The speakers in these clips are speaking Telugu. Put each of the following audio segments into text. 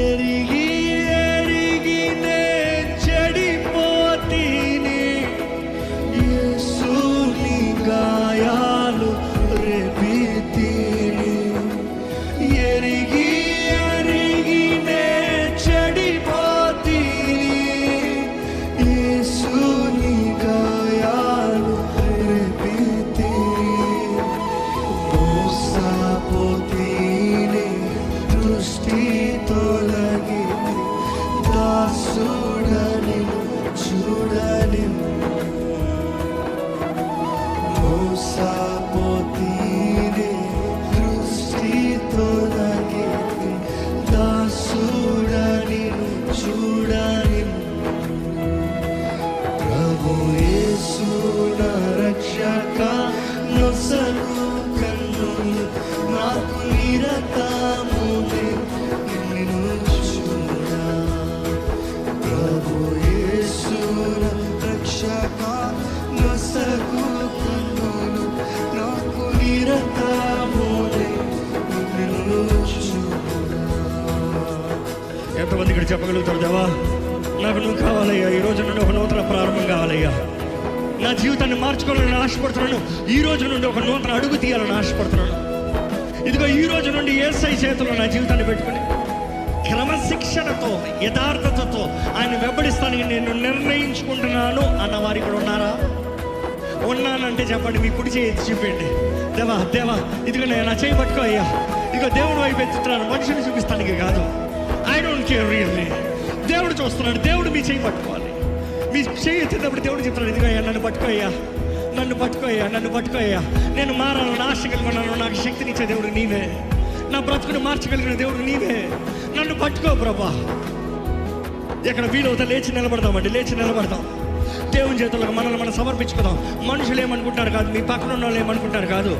ఎరిగి ఎరిగి నే చెడిపోతీని, యేసుని గాయాలు రేపితీని. ఎరిగి ఎరిగి నే చెడిపోతీని, యేసుని గాయాలు రేపితీని. మోసపోతీని, దృష్టి తొలగి దాసుడని చూడని. మోసపోతీని, దృష్టి తొలగి దాసుడని చూడని. ప్రభు యేసు నా రక్షక, నొసలు కన్నులు నాకు నిరతమునే నిన్ను చూడా. ప్రభు యేసు నా రక్షక, నొసలు కన్నులు నాకు నిరతమునే నిన్ను చూడా. ఎంతమంది ఇక్కడ చెప్పగలుగుతారు, దేవా నాకు నువ్వు కావాలయ్యా, ఈ రోజు నుండి ఒక నూతన ప్రారంభం కావాలయ్యా, నా జీవితాన్ని మార్చుకోవాలని ఆశపడుతున్నాను, ఈ రోజు నుండి ఒక నూతన అడుగు తీయాలని ఆశపడుతున్నాను. ఇదిగో ఈ రోజు నుండి యేసై చేతుల్లో నా జీవితాన్ని పెట్టుకుని క్రమశిక్షణతో యథార్థతతో ఆయన వెంబడిస్తానికి నేను నిర్ణయించుకుంటున్నాను అన్న వారు ఇక్కడ ఉన్నారా? ఉన్నానంటే చెప్పండి, మీ కుడి చేయి చూపండి. దేవా దేవా ఇదిగో నేను నా చేయి పట్టుకో అయ్యా, ఇదిగో దేవుడి వైపు ఎత్తుతున్నాను, మనుషుని చూపిస్తానికి కాదు. I don't care really. దేవుడు చూస్తున్నాడు, దేవుడు మీ చేయి పట్టుకోవాలి. మీ చేయి ఎత్తేటప్పుడు దేవుడు చెప్తున్నాడు, ఇదిగో అయ్యా నన్ను పట్టుకోయ్యా, నన్ను పట్టుకోయ్యా, నన్ను పట్టుకోయ్యా. నేను మారాలని ఆశ కలిగినాను, నాకు శక్తినిచ్చే దేవుడు నీవే, నా బ్రతుకుని మార్చగలిగిన దేవుడు నీవే. నన్ను పట్టుకో ప్రభా. ఎక్కడ వీలవుతా లేచి నిలబడదామండి, లేచి నిలబడదాం. దేవుని చేతులకు మనల్ని మనం సమర్పించుకుందాం. మనుషులు ఏమనుకుంటారు కాదు, మీ పక్కన ఉన్న వాళ్ళు ఏమనుకుంటారు కాదు,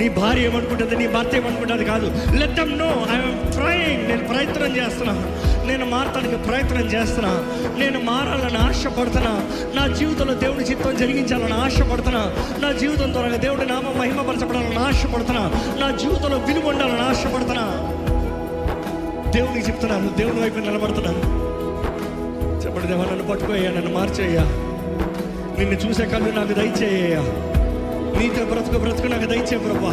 నీ భార్య ఏమనుకుంటుంది, నీ భర్త ఏమనుకుంటుంది కాదు. Let them know I'm trying. నేను ప్రయత్నం చేస్తున్నా, నేను మారటానికి ప్రయత్నం చేస్తున్నా, నేను మారాలని ఆశపడుతున్నా, నా జీవితంలో దేవుని చిత్తం జరిగించాలని ఆశపడుతున్నా, నా జీవితం ద్వారా దేవుడి నామం మహిమపరచబడాలని ఆశపడుతున్నా, నా జీవితంలో విలువ ఉండాలని ఆశపడుతున్నా. దేవునికి చెప్తున్నాను, దేవుని వైపు నిలబడుతున్నాను. చెప్పండి, దేవా నన్ను పట్టుకోయ్యా, నన్ను మార్చేయ్యా, నిన్ను చూసే కళ్ళు నాకు దయచేయ్యా, నీతో బ్రతుకు నాకు దయచే ప్రభా.